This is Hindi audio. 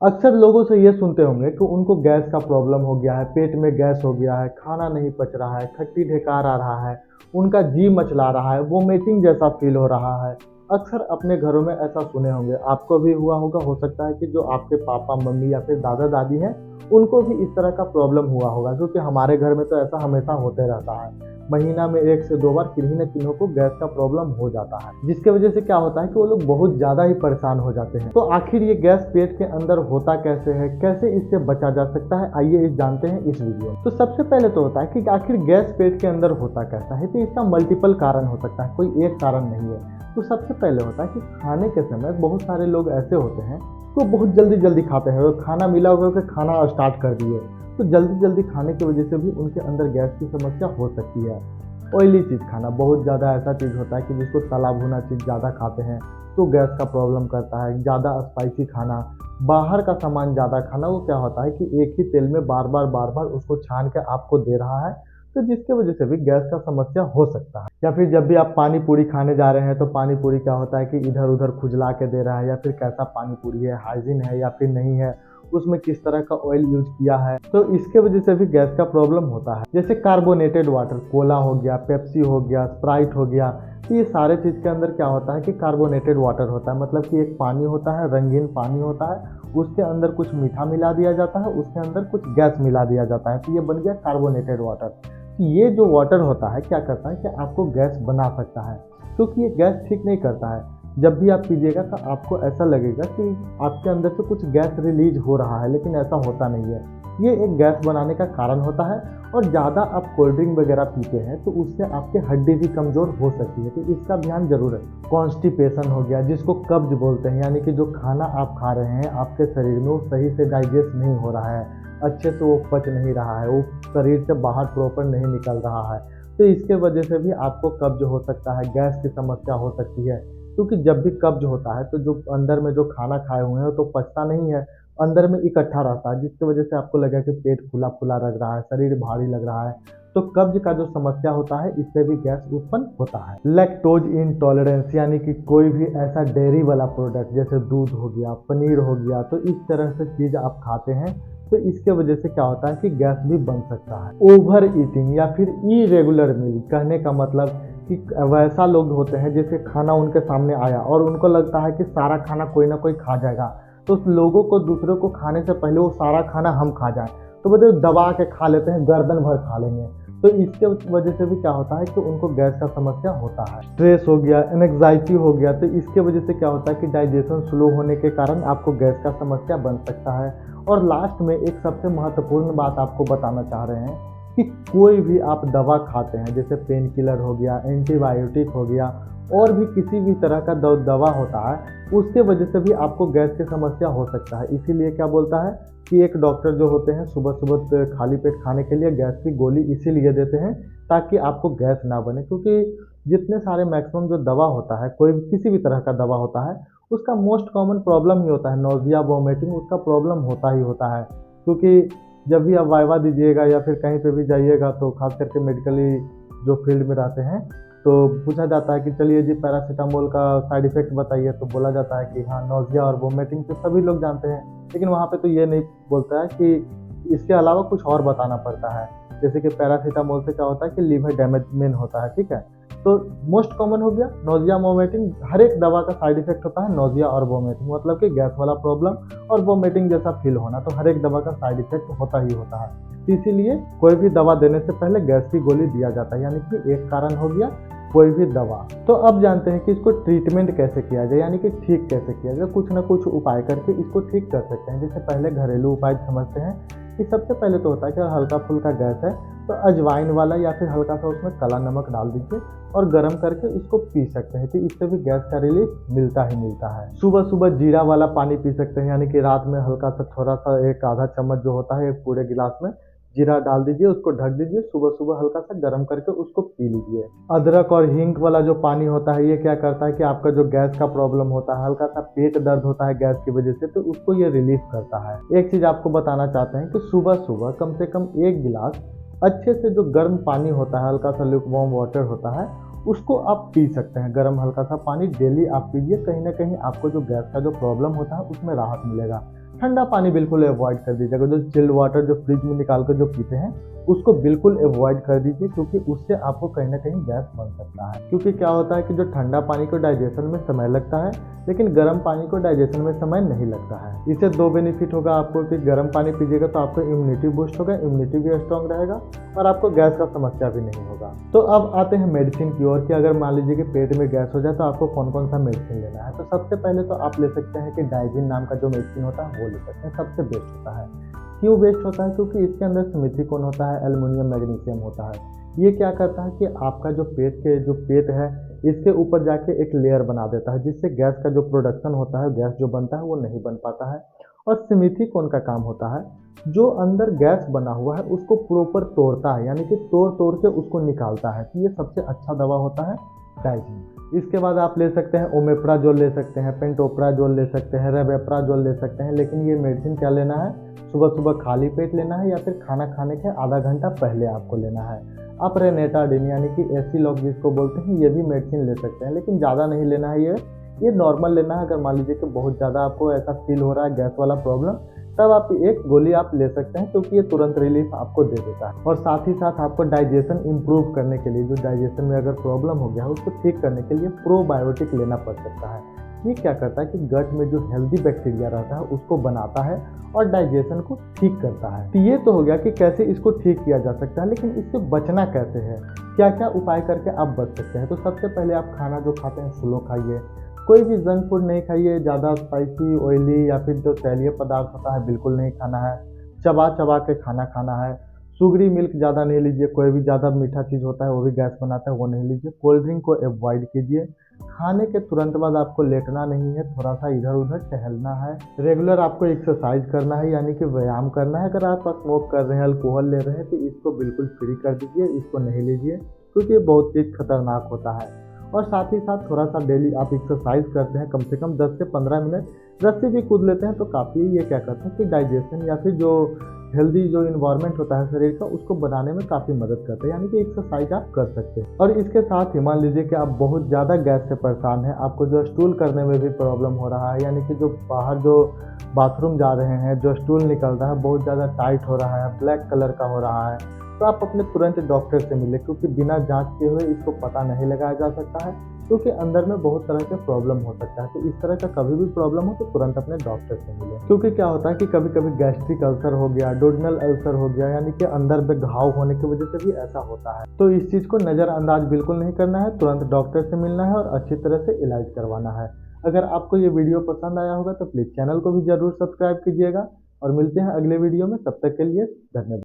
अक्सर लोगों से ये सुनते होंगे कि उनको गैस का प्रॉब्लम हो गया है, पेट में गैस हो गया है, खाना नहीं पच रहा है, खट्टी ढेकार आ रहा है, उनका जी मचला रहा है, वोमिटिंग जैसा फील हो रहा है। अक्सर अपने घरों में ऐसा सुने होंगे, आपको भी हुआ होगा, हो सकता है कि जो आपके पापा मम्मी या फिर दादा दादी हैं उनको भी इस तरह का प्रॉब्लम हुआ होगा, क्योंकि हमारे घर में तो ऐसा हमेशा होते रहता है। महीना में 1 से 2 बार किन्हीं न किन्हीं को गैस का प्रॉब्लम हो जाता है, जिसके वजह से क्या होता है कि वो लोग बहुत ज़्यादा ही परेशान हो जाते हैं। तो आखिर ये गैस पेट के अंदर होता कैसे है, कैसे इससे बचा जा सकता है, आइए इस जानते हैं इस वीडियो में। तो सबसे पहले तो होता है कि आखिर गैस पेट के अंदर होता कैसा है, तो इसका मल्टीपल कारण हो सकता है, कोई एक कारण नहीं है। तो सबसे पहले होता है कि खाने के समय बहुत सारे लोग ऐसे होते हैं तो बहुत जल्दी जल्दी खाते हैं, और खाना मिला हुआ कि खाना स्टार्ट कर दिए, तो जल्दी जल्दी खाने की वजह से भी उनके अंदर गैस की समस्या हो सकती है। ऑयली चीज़ खाना, बहुत ज़्यादा ऐसा चीज़ होता है कि जिसको तला भुना चीज़ ज़्यादा खाते हैं तो गैस का प्रॉब्लम करता है। ज़्यादा स्पाइसी खाना, बाहर का सामान ज़्यादा खाना, वो क्या होता है कि एक ही तेल में बार बार उसको छान के आपको दे रहा है, तो जिसके वजह से भी गैस का समस्या हो सकता है। या फिर जब भी आप पानी पूरी खाने जा रहे हैं तो पानी पूरी क्या होता है कि इधर उधर खुजला के दे रहा है, या फिर कैसा पानी पूरी है, हाइजीन है या फिर नहीं है, उसमें किस तरह का ऑयल यूज किया है, तो इसके वजह से भी गैस का प्रॉब्लम होता है। जैसे कार्बोनेटेड वाटर, कोला हो गया, पेप्सी हो गया, स्प्राइट हो गया, तो ये सारे चीज़ के अंदर क्या होता है कि कार्बोनेटेड वाटर होता है, मतलब कि एक पानी होता है, रंगीन पानी होता है, उसके अंदर कुछ मीठा मिला दिया जाता है, उसके अंदर कुछ गैस मिला दिया जाता है, तो ये बन गया कार्बोनेटेड वाटर। ये जो वाटर होता है क्या करता है कि आपको गैस बना सकता है, क्योंकि ये गैस ठीक नहीं करता है। जब भी आप पीजिएगा तो आपको ऐसा लगेगा कि आपके अंदर से कुछ गैस रिलीज हो रहा है, लेकिन ऐसा होता नहीं है। ये एक गैस बनाने का कारण होता है। और ज़्यादा आप कोल्ड ड्रिंक वगैरह पीते हैं तो उससे आपके हड्डी भी कमज़ोर हो सकती है, तो इसका ध्यान जरूर रखें। कॉन्स्टिपेशन हो गया, जिसको कब्ज बोलते हैं, यानी कि जो खाना आप खा रहे हैं आपके शरीर में वो सही से डाइजेस्ट नहीं हो रहा है, अच्छे से वो पच नहीं रहा है, वो शरीर से बाहर प्रॉपर नहीं निकल रहा है, तो इसके वजह से भी आपको कब्ज हो सकता है, गैस की समस्या हो सकती है। क्योंकि जब भी कब्ज होता है तो जो अंदर में जो खाना खाए हुए हैं तो पचता नहीं है, अंदर में इकट्ठा रहता है, जिसकी वजह से आपको लगेगा कि पेट फूला फूला लग रहा है, शरीर भारी लग रहा है। तो कब्ज का जो समस्या होता है इससे भी गैस उत्पन्न होता है। लैक्टोज इंटॉलरेंस, यानी कि कोई भी ऐसा डेयरी वाला प्रोडक्ट जैसे दूध हो गया, पनीर हो गया, तो इस तरह से चीज़ आप खाते हैं तो इसके वजह से क्या होता है कि गैस भी बन सकता है। ओवर ईटिंग या फिर इरेगुलर मील, कहने का मतलब कि वैसा लोग होते हैं जैसे खाना उनके सामने आया और उनको लगता है कि सारा खाना कोई ना कोई खा जाएगा, तो उस लोगों को दूसरों को खाने से पहले वो सारा खाना हम खा जाएं, तो वो दबा के खा लेते हैं, गर्दन भर खा लेंगे, तो इसके वजह से भी क्या होता है कि उनको गैस का समस्या होता है। स्ट्रेस हो गया, एंग्जाइटी हो गया, तो इसके वजह से क्या होता है कि डाइजेशन स्लो होने के कारण आपको गैस का समस्या बन सकता है। और लास्ट में एक सबसे महत्वपूर्ण बात आपको बताना चाह रहे हैं कि कोई भी आप दवा खाते हैं, जैसे पेन किलर हो गया, एंटीबायोटिक हो गया, और भी किसी भी तरह का दवा होता है, उसके वजह से भी आपको गैस की समस्या हो सकता है। इसीलिए क्या बोलता है कि एक डॉक्टर जो होते हैं सुबह सुबह खाली पेट खाने के लिए गैस की गोली इसीलिए देते हैं ताकि आपको गैस ना बने, क्योंकि जितने सारे मैक्सिमम जो दवा होता है, कोई किसी भी तरह का दवा होता है, उसका मोस्ट कॉमन प्रॉब्लम ही होता है नोजिया वोमिटिंग, उसका प्रॉब्लम होता ही होता है। क्योंकि जब भी आप वाइवा दीजिएगा या फिर कहीं पे भी जाइएगा तो खास करके मेडिकली जो फील्ड में रहते हैं तो पूछा जाता है कि चलिए जी पैरासीटामोल का साइड इफेक्ट बताइए, तो बोला जाता है कि हाँ नोजिया और वोमिटिंग तो सभी लोग जानते हैं, लेकिन वहाँ पे तो ये नहीं बोलता है कि इसके अलावा कुछ और बताना पड़ता है। जैसे कि पैरासीटामोल से क्या होता है कि लीवर डैमेज मेन होता है, ठीक है। तो मोस्ट कॉमन हो गया नोजिया वोमिटिंग, हर एक दवा का साइड इफेक्ट होता है नोजिया और वोमिटिंग, मतलब कि गैस वाला प्रॉब्लम और वोमिटिंग जैसा फील होना, तो हर एक दवा का साइड इफेक्ट होता ही होता है। तो इसीलिए कोई भी दवा देने से पहले गैस की गोली दिया जाता है, यानी कि एक कारण हो गया कोई भी दवा। तो अब जानते हैं कि इसको ट्रीटमेंट कैसे किया जाए, यानी कि ठीक कैसे किया जाए। कुछ ना कुछ उपाय करके इसको ठीक कर सकते हैं। जैसे पहले घरेलू उपाय समझते हैं कि सबसे पहले तो होता है कि हल्का फुल्का गैस है तो अजवाइन वाला या फिर हल्का सा उसमें काला नमक डाल दीजिए और गर्म करके इसको पी सकते हैं, तो इससे भी गैस का रिलीफ मिलता ही मिलता है। सुबह सुबह जीरा वाला पानी पी सकते हैं, यानी कि रात में हल्का सा थोड़ा सा एक आधा चम्मच जो होता है एक पूरे गिलास में जीरा डाल दीजिए, उसको ढक दीजिए, सुबह सुबह हल्का सा गर्म करके उसको पी लीजिए। अदरक और हींग वाला जो पानी होता है ये क्या करता है कि आपका जो गैस का प्रॉब्लम होता है, हल्का सा पेट दर्द होता है गैस की वजह से, तो उसको ये रिलीफ करता है। एक चीज़ आपको बताना चाहते हैं कि सुबह सुबह कम से कम 1 गिलास अच्छे से जो गर्म पानी होता है, हल्का सा ल्यूकवार्म वाटर होता है, उसको आप पी सकते हैं। गर्म हल्का सा पानी डेली आप पीजिए, कहीं ना कहीं आपको जो गैस का जो प्रॉब्लम होता है उसमें राहत मिलेगा। ठंडा पानी बिल्कुल अवॉइड कर दीजिएगा। जो चिल्ड वाटर जो फ्रिज में निकाल कर जो पीते हैं उसको बिल्कुल अवॉइड कर दीजिए, क्योंकि उससे आपको कहीं ना कहीं गैस बन सकता है। क्योंकि क्या होता है कि जो ठंडा पानी को डाइजेशन में समय लगता है, लेकिन गर्म पानी को डाइजेशन में समय नहीं लगता है। इससे दो बेनिफिट होगा आपको कि गर्म पानी पीजिएगा तो आपको इम्यूनिटी बूस्ट होगा, इम्यूनिटी भी स्ट्रांग रहेगा और आपको गैस का समस्या भी नहीं होगा। तो अब आते हैं मेडिसिन की ओर कि अगर मान लीजिए कि पेट में गैस हो जाए तो आपको कौन कौन सा मेडिसिन लेना है। तो सबसे पहले तो आप ले सकते हैं कि डाइजिन नाम का जो मेडिसिन होता है वो ले सकते हैं, सबसे बेस्ट होता है। क्यों बेस्ट होता है? क्योंकि इसके अंदर सिमिथ्रिकोन होता है, एल्युमिनियम मैग्नीशियम होता है। ये क्या करता है कि आपका जो पेट है इसके ऊपर जाके एक लेयर बना देता है, जिससे गैस का जो प्रोडक्शन होता है, गैस जो बनता है वो नहीं बन पाता है। और सिमिथ्रिकोन का काम होता है जो अंदर गैस बना हुआ है उसको प्रॉपर तोड़ता है, यानी कि तोड़ तोड़ के उसको निकालता है। तो ये सबसे अच्छा दवा होता है डाइजिन। इसके बाद आप ले सकते हैं ओमेप्राजोल ले सकते हैं, पेंटोप्राजोल ले सकते हैं, रेवेप्राजोल ले सकते हैं। लेकिन ये मेडिसिन क्या लेना है? सुबह सुबह खाली पेट लेना है या फिर खाना खाने के आधा घंटा पहले आपको लेना है। आप रेनेटाडिन यानी कि एसिलॉक जिसको बोलते हैं ये भी मेडिसिन ले सकते हैं, लेकिन ज़्यादा नहीं लेना है। ये नॉर्मल लेना है। अगर मान लीजिए कि बहुत ज़्यादा आपको ऐसा फील हो रहा है गैस वाला प्रॉब्लम, तब आप एक गोली आप ले सकते हैं, क्योंकि ये तुरंत रिलीफ आपको दे देता है। और साथ ही साथ आपको डाइजेशन इम्प्रूव करने के लिए, जो डाइजेशन में अगर प्रॉब्लम हो गया है उसको ठीक करने के लिए प्रोबायोटिक लेना पड़ सकता है। ये क्या करता है कि गट में जो हेल्दी बैक्टीरिया रहता है उसको बनाता है और डाइजेशन को ठीक करता है। तो ये तो हो गया कि कैसे इसको ठीक किया जा सकता है, लेकिन इससे बचना कैसे है, क्या क्या उपाय करके आप बच सकते हैं। तो सबसे पहले आप खाना जो खाते हैं स्लो खाइए, कोई भी जंक फूड नहीं खाइए, ज़्यादा स्पाइसी ऑयली या फिर जो तैलीय पदार्थ होता है बिल्कुल नहीं खाना है। चबा चबा के खाना खाना है। शुगरी मिल्क ज़्यादा नहीं लीजिए, कोई भी ज़्यादा मीठा चीज़ होता है वो भी गैस बनाता है वो नहीं लीजिए। कोल्ड ड्रिंक को अवॉइड कीजिए। खाने के तुरंत बाद आपको लेटना नहीं है, थोड़ा सा इधर उधर टहलना है। रेगुलर आपको एक्सरसाइज करना है, यानी कि व्यायाम करना है। अगर आप स्मोक कर रहे हैं, अल्कोहल ले रहे हैं तो इसको बिल्कुल फ्री कर दीजिए, इसको नहीं लीजिए, क्योंकि ये बहुत चीज़ खतरनाक होता है। और साथ ही साथ थोड़ा सा डेली आप एक्सरसाइज करते हैं, कम से कम 10 से 15 मिनट रस्सी भी कूद लेते हैं तो काफ़ी ये क्या करता है कि डाइजेशन या फिर जो हेल्दी जो इन्वायरमेंट होता है शरीर का उसको बनाने में काफ़ी मदद करता है, यानी कि एक्सरसाइज आप कर सकते हैं। और इसके साथ ही मान लीजिए कि आप बहुत ज़्यादा गैस से परेशान हैं, आपको जो स्टूल करने में भी प्रॉब्लम हो रहा है, यानी कि जो बाहर जो बाथरूम जा रहे हैं जो स्टूल निकल रहा है बहुत ज़्यादा टाइट हो रहा है, ब्लैक कलर का हो रहा है, तो आप अपने तुरंत डॉक्टर से मिले, क्योंकि बिना जांच किए हुए इसको पता नहीं लगाया जा सकता है, क्योंकि अंदर में बहुत तरह के प्रॉब्लम हो सकता है। तो इस तरह का कभी भी प्रॉब्लम हो तो तुरंत अपने डॉक्टर से मिले, क्योंकि क्या होता है कि कभी कभी गैस्ट्रिक अल्सर हो गया, डोडनल अल्सर हो गया, यानी कि अंदर में घाव होने की वजह से भी ऐसा होता है। तो इस चीज़ को नज़रअंदाज बिल्कुल नहीं करना है, तुरंत डॉक्टर से मिलना है और अच्छी तरह से इलाज करवाना है। अगर आपको ये वीडियो पसंद आया होगा तो प्लीज़ चैनल को भी ज़रूर सब्सक्राइब कीजिएगा और मिलते हैं अगले वीडियो में। तब तक के लिए धन्यवाद।